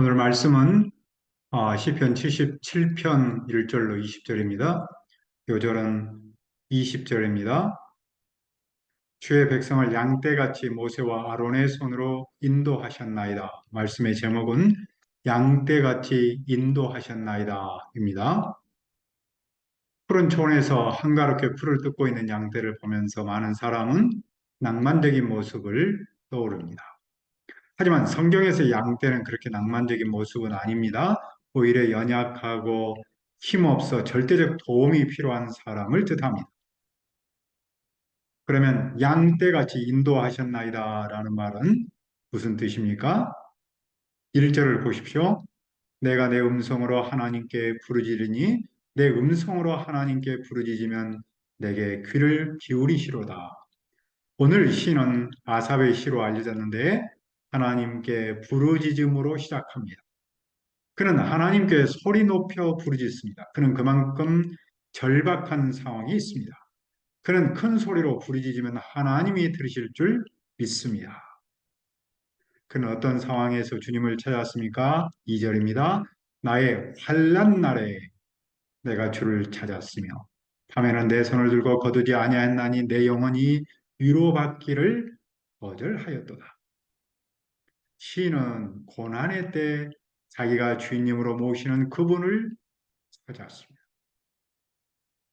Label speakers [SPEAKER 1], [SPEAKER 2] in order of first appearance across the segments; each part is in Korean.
[SPEAKER 1] 오늘 말씀은 시편 77편 1절로 20절입니다. 요절은 20절입니다. 주의 백성을 양떼같이 모세와 아론의 손으로 인도하셨나이다. 말씀의 제목은 양떼같이 인도하셨나이다 입니다. 푸른 초원에서 한가롭게 풀을 뜯고 있는 양떼를 보면서 많은 사람은 낭만적인 모습을 떠오릅니다. 하지만 성경에서 양떼는 그렇게 낭만적인 모습은 아닙니다. 오히려 연약하고 힘없어 절대적 도움이 필요한 사람을 뜻합니다. 그러면 양떼같이 인도하셨나이다라는 말은 무슨 뜻입니까? 1절을 보십시오. 내가 내 음성으로 하나님께 부르짖으니 내 음성으로 하나님께 부르짖으면 내게 귀를 기울이시로다. 오늘 시는 아삽의 시로 알려졌는데 하나님께 부르짖음으로 시작합니다. 그는 하나님께 소리 높여 부르짖습니다. 그는 그만큼 절박한 상황이 있습니다. 그는 큰 소리로 부르짖으면 하나님이 들으실 줄 믿습니다. 그는 어떤 상황에서 주님을 찾았습니까? 2절입니다. 나의 환난 날에 내가 주를 찾았으며 밤에는 내 손을 들고 거두지 아니하였나니 내 영혼이 위로받기를 거절하였도다. 시인은 고난의 때 자기가 주인님으로 모시는 그분을 찾았습니다.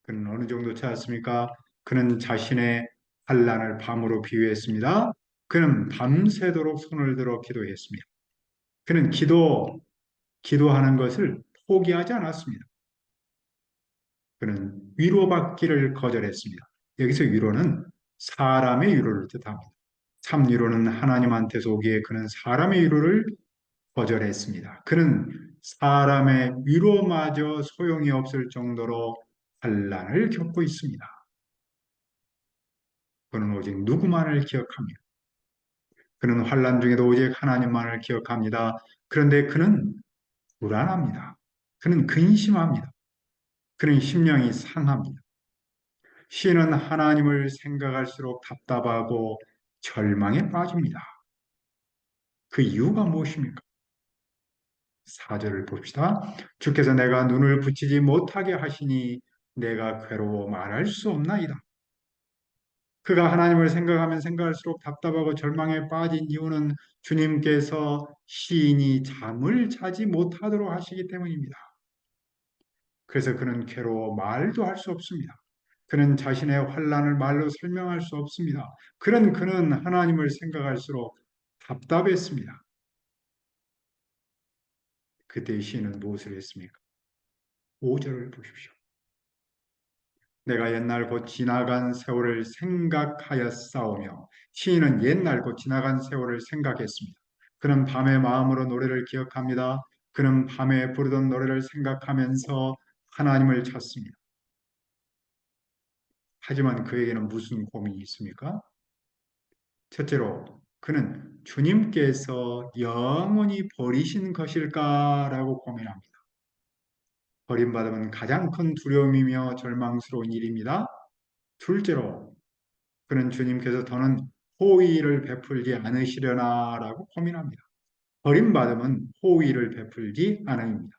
[SPEAKER 1] 그는 어느 정도 찾았습니까? 그는 자신의 환난을 밤으로 비유했습니다. 그는 밤새도록 손을 들어 기도했습니다. 그는 기도하는 것을 포기하지 않았습니다. 그는 위로받기를 거절했습니다. 여기서 위로는 사람의 위로를 뜻합니다. 참 위로는 하나님한테서 오기에 그는 사람의 위로를 거절했습니다. 그는 사람의 위로마저 소용이 없을 정도로 환난을 겪고 있습니다. 그는 오직 누구만을 기억합니다. 그는 환난 중에도 오직 하나님만을 기억합니다. 그런데 그는 불안합니다. 그는 근심합니다. 그는 심령이 상합니다. 시인은 하나님을 생각할수록 답답하고 절망에 빠집니다. 그 이유가 무엇입니까? 4절을 봅시다. 주께서 내가 눈을 붙이지 못하게 하시니 내가 괴로워 말할 수 없나이다. 그가 하나님을 생각하면 생각할수록 답답하고 절망에 빠진 이유는 주님께서 시인이 잠을 자지 못하도록 하시기 때문입니다. 그래서 그는 괴로워 말도 할 수 없습니다. 그는 자신의 환난을 말로 설명할 수 없습니다. 그는 하나님을 생각할수록 답답했습니다. 그때 시인은 무엇을 했습니까? 5절을 보십시오. 내가 옛날 곧 지나간 세월을 생각하였사오며 시인은 옛날 곧 지나간 세월을 생각했습니다. 그는 밤의 마음으로 노래를 기억합니다. 그는 밤에 부르던 노래를 생각하면서 하나님을 찾습니다. 하지만 그에게는 무슨 고민이 있습니까? 첫째로 그는 주님께서 영원히 버리신 것일까라고 고민합니다. 버림받으면 가장 큰 두려움이며 절망스러운 일입니다. 둘째로 그는 주님께서 더는 호의를 베풀지 않으시려나라고 고민합니다. 버림받음은 호의를 베풀지 않음입니다.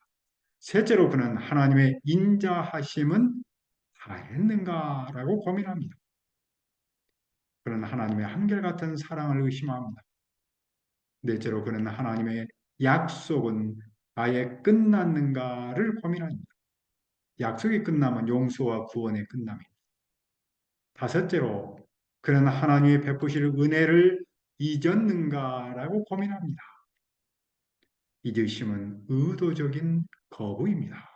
[SPEAKER 1] 셋째로 그는 하나님의 인자하심은 다했는가라고 고민합니다. 그는 하나님의 한결같은 사랑을 의심합니다. 넷째로 그는 하나님의 약속은 아예 끝났는가를 고민합니다. 약속이 끝나면 용서와 구원의 끝남입니다. 다섯째로 그는 하나님이 베푸실 은혜를 잊었는가라고 고민합니다. 잊으심은 의도적인 거부입니다.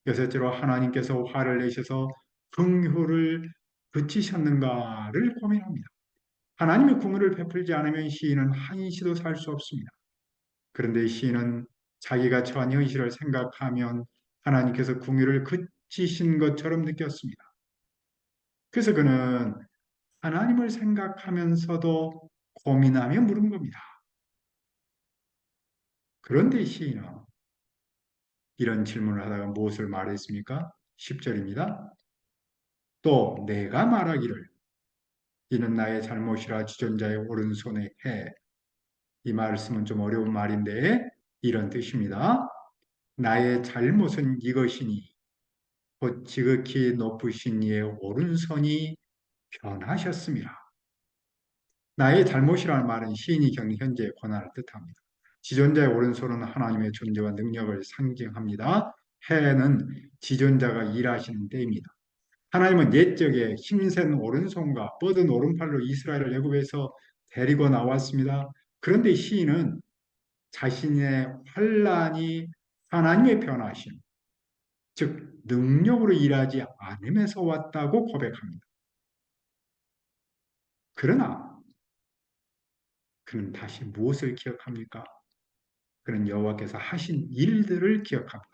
[SPEAKER 1] 여섯째로 하나님께서 화를 내셔서 긍휼을 그치셨는가를 고민합니다. 하나님의 긍휼을 베풀지 않으면 시인은 한시도 살 수 없습니다. 그런데 시인은 자기가 처한 현실을 생각하면 하나님께서 긍휼을 그치신 것처럼 느꼈습니다. 그래서 그는 하나님을 생각하면서도 고민하며 물은 겁니다. 그런데 시인은 이런 질문을 하다가 무엇을 말했습니까? 10절입니다. 또 내가 말하기를 이는 나의 잘못이라 주전자의 오른손에 해. 이 말씀은 좀 어려운 말인데 이런 뜻입니다. 나의 잘못은 이것이니 곧 지극히 높으신 이의 오른손이 변하셨습니다. 나의 잘못이라는 말은 시인이 겪는 현재의 고난을 뜻합니다. 지존자의 오른손은 하나님의 존재와 능력을 상징합니다. 해는 지존자가 일하시는 때입니다. 하나님은 옛적에 힘센 오른손과 뻗은 오른팔로 이스라엘을 애굽에서 데리고 나왔습니다. 그런데 시인은 자신의 환란이 하나님의 변화심, 즉 능력으로 일하지 않음에서 왔다고 고백합니다. 그러나 그는 다시 무엇을 기억합니까? 그는 여호와께서 하신 일들을 기억합니다.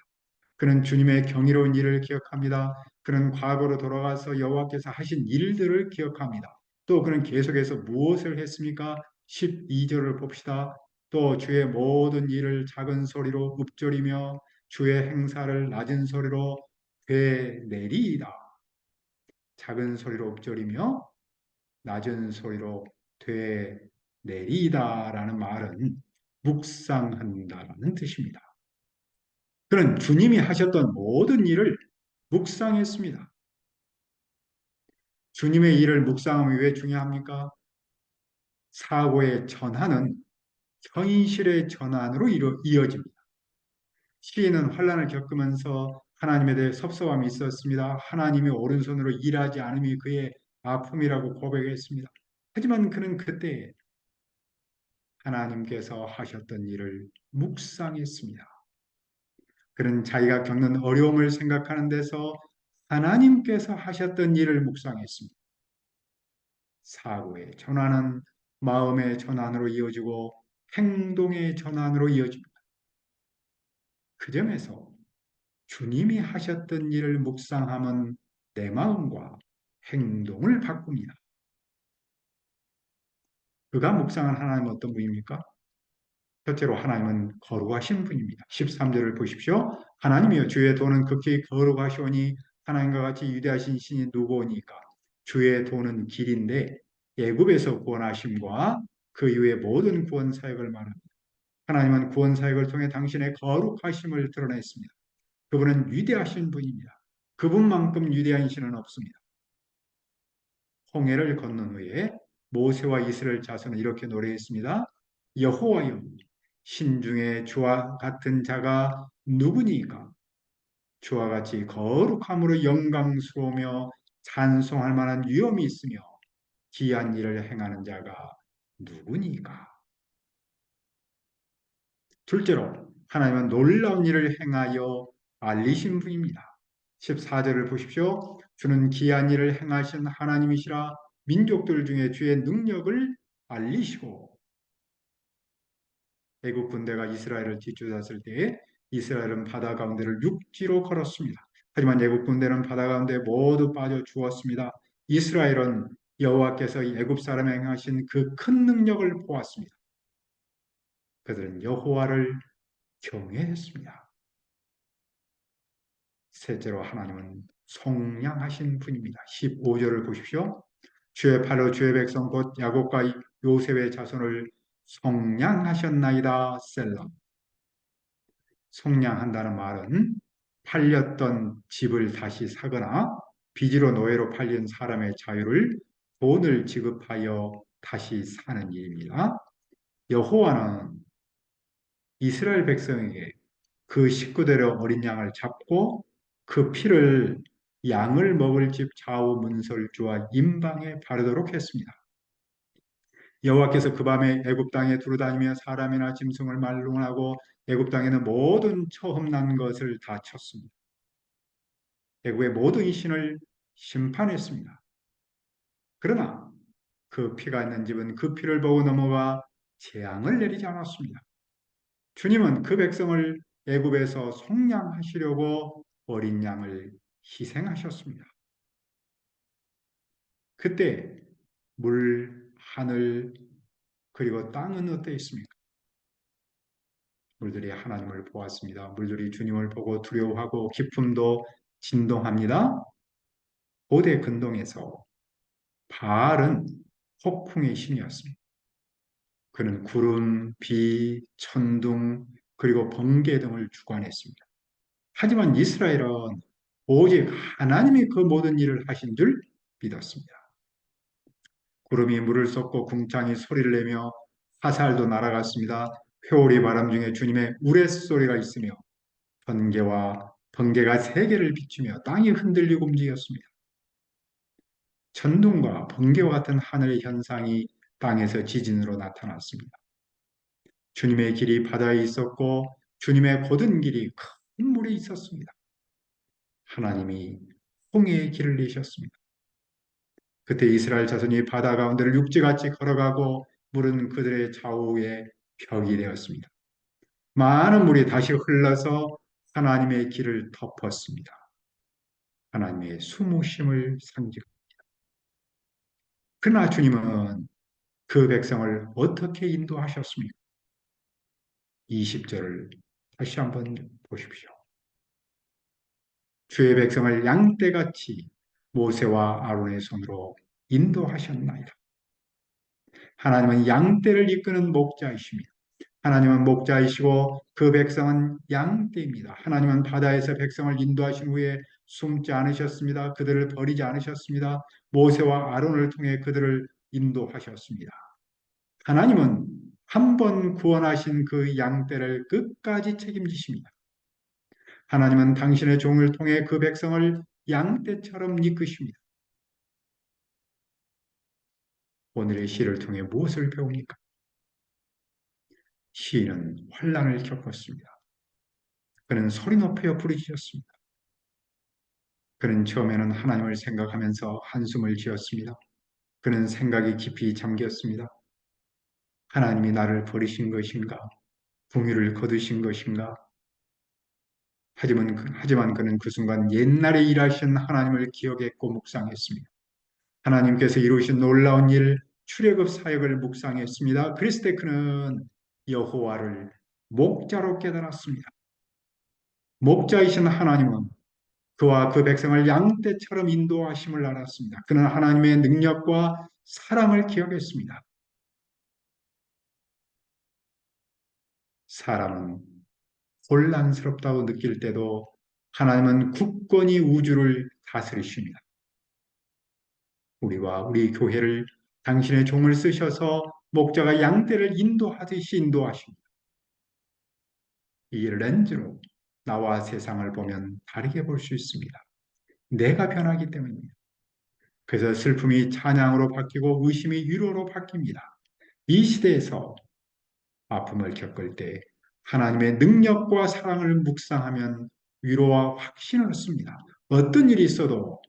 [SPEAKER 1] 그는 주님의 경이로운 일을 기억합니다. 그는 과거로 돌아가서 여호와께서 하신 일들을 기억합니다. 또 그는 계속해서 무엇을 했습니까? 12절을 봅시다. 또 주의 모든 일을 작은 소리로 읊조리며 주의 행사를 낮은 소리로 되내리이다. 작은 소리로 읊조리며 낮은 소리로 되내리이다라는 말은 묵상한다라는 뜻입니다. 그는 주님이 하셨던 모든 일을 묵상했습니다. 주님의 일을 묵상하면 왜 중요합니까? 사고의 전환은 현실의 전환으로 이어집니다. 시인은 환란을 겪으면서 하나님에 대해 섭섭함이 있었습니다. 하나님의 오른손으로 일하지 않음이 그의 아픔이라고 고백했습니다. 하지만 그는 그때 하나님께서 하셨던 일을 묵상했습니다. 그는 자기가 겪는 어려움을 생각하는 데서 하나님께서 하셨던 일을 묵상했습니다. 사고의 전환은 마음의 전환으로 이어지고 행동의 전환으로 이어집니다. 그 점에서 주님이 하셨던 일을 묵상하면 내 마음과 행동을 바꿉니다. 그가 묵상한 하나님은 어떤 분입니까? 첫째로 하나님은 거룩하신 분입니다. 13절을 보십시오. 하나님이여 주의 도는 극히 거룩하시오니 하나님과 같이 위대하신 신이 누구오니까. 주의 도는 길인데 애굽에서 구원하심과 그 이후의 모든 구원 사역을 말합니다. 하나님은 구원 사역을 통해 당신의 거룩하심을 드러냈습니다. 그분은 위대하신 분입니다. 그분만큼 위대한 신은 없습니다. 홍해를 건넌 후에 모세와 이스라엘 자손은 이렇게 노래했습니다. 여호와여 신중에 주와 같은 자가 누구니까 주와 같이 거룩함으로 영광스러우며 찬송할 만한 위엄이 있으며 기이한 일을 행하는 자가 누구니까. 둘째로 하나님은 놀라운 일을 행하여 알리신 분입니다. 14절을 보십시오. 주는 기이한 일을 행하신 하나님이시라 민족들 중에 주의 능력을 알리시고 애국 군대가 이스라엘을 뒤쫓았을 때에 이스라엘은 바다 가운데를 육지로 걸었습니다. 하지만 애국 군대는 바다 가운데 모두 빠져 죽었습니다. 이스라엘은 여호와께서 애국 사람에 행하신 그 큰 능력을 보았습니다. 그들은 여호와를 경외했습니다. 셋째로 하나님은 속량하신 분입니다. 15절을 보십시오. 주의 팔로 주의 백성 곧 야곱과 요셉의 자손을 속량하셨나이다. 셀라. 속량한다는 말은 팔렸던 집을 다시 사거나 빚으로 노예로 팔린 사람의 자유를 돈을 지급하여 다시 사는 일입니다. 여호와는 이스라엘 백성에게 그 식구대로 어린 양을 잡고 그 피를 양을 먹을 집 좌우 문설주와 임방에 바르도록 했습니다. 여호와께서 그 밤에 애굽 땅에 두루다니며 사람이나 짐승을 말롱하고 애굽 땅에는 모든 처음 난 것을 다 쳤습니다. 애굽의 모든 신을 심판했습니다. 그러나 그 피가 있는 집은 그 피를 보고 넘어가 재앙을 내리지 않았습니다. 주님은 그 백성을 애굽에서 속량하시려고 어린 양을 희생하셨습니다. 그때 물, 하늘, 그리고 땅은 어떠 있습니까? 물들이 하나님을 보았습니다. 물들이 주님을 보고 두려워하고 기쁨도 진동합니다. 고대 근동에서 바알은 폭풍의 신이었습니다. 그는 구름, 비, 천둥, 그리고 번개 등을 주관했습니다. 하지만 이스라엘은 오직 하나님이 그 모든 일을 하신 줄 믿었습니다. 구름이 물을 쏟고 궁창이 소리를 내며 화살도 날아갔습니다. 회오리 바람 중에 주님의 우레소리가 있으며 번개가 세계를 비추며 땅이 흔들리고 움직였습니다. 천둥과 번개와 같은 하늘의 현상이 땅에서 지진으로 나타났습니다. 주님의 길이 바다에 있었고 주님의 곧은 길이 큰 물에 있었습니다. 하나님이 홍해의 길을 내셨습니다. 그때 이스라엘 자손이 바다 가운데를 육지같이 걸어가고 물은 그들의 좌우에 벽이 되었습니다. 많은 물이 다시 흘러서 하나님의 길을 덮었습니다. 하나님의 숨으심을 상징합니다. 그러나 주님은 그 백성을 어떻게 인도하셨습니까? 20절을 다시 한번 보십시오. 주의 백성을 양떼같이 모세와 아론의 손으로 인도하셨나이다. 하나님은 양떼를 이끄는 목자이십니다. 하나님은 목자이시고 그 백성은 양떼입니다. 하나님은 바다에서 백성을 인도하신 후에 숨지 않으셨습니다. 그들을 버리지 않으셨습니다. 모세와 아론을 통해 그들을 인도하셨습니다. 하나님은 한 번 구원하신 그 양떼를 끝까지 책임지십니다. 하나님은 당신의 종을 통해 그 백성을 양떼처럼 이끄십니다. 오늘의 시를 통해 무엇을 배웁니까? 시인은 환난을 겪었습니다. 그는 소리 높여 부르짖었습니다. 그는 처음에는 하나님을 생각하면서 한숨을 지었습니다. 그는 생각이 깊이 잠겼습니다. 하나님이 나를 버리신 것인가? 궁유를 거두신 것인가? 하지만 그는 그 순간 옛날에 일하신 하나님을 기억했고 묵상했습니다. 하나님께서 이루신 놀라운 일, 출애굽 사역을 묵상했습니다. 그랬을 때 그는 여호와를 목자로 깨달았습니다. 목자이신 하나님은 그와 그 백성을 양떼처럼 인도하심을 알았습니다. 그는 하나님의 능력과 사랑을 기억했습니다. 사람은 혼란스럽다고 느낄 때도 하나님은 굳건히 우주를 다스리십니다. 우리와 우리 교회를 당신의 종을 쓰셔서 목자가 양떼를 인도하듯이 인도하십니다. 이 렌즈로 나와 세상을 보면 다르게 볼 수 있습니다. 내가 변하기 때문입니다. 그래서 슬픔이 찬양으로 바뀌고 의심이 위로로 바뀝니다. 이 시대에서 아픔을 겪을 때 하나님의 능력과 사랑을 묵상하면 위로와 확신을 얻습니다. 어떤 일이 있어도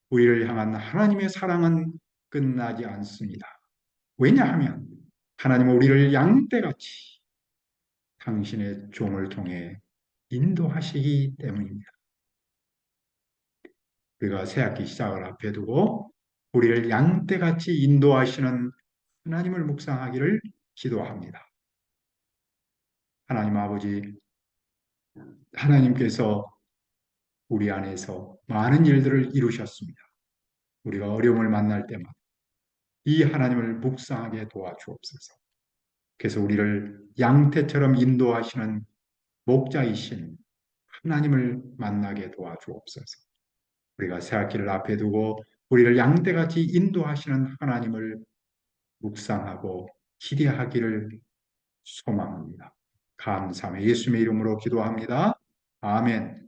[SPEAKER 1] 우리를 향한 하나님의 사랑은 끝나지 않습니다. 왜냐하면 하나님은 우리를 양떼같이 당신의 종을 통해 인도하시기 때문입니다. 우리가 새학기 시작을 앞에 두고 우리를 양떼같이 인도하시는 하나님을 묵상하기를 기도합니다. 하나님 아버지, 하나님께서 우리 안에서 많은 일들을 이루셨습니다. 우리가 어려움을 만날 때마다 이 하나님을 묵상하게 도와주옵소서. 그래서 우리를 양떼처럼 인도하시는 목자이신 하나님을 만나게 도와주옵소서. 우리가 새학기를 앞에 두고 우리를 양떼같이 인도하시는 하나님을 묵상하고 기대하기를 소망합니다. 감사하며 예수님의 이름으로 기도합니다. 아멘.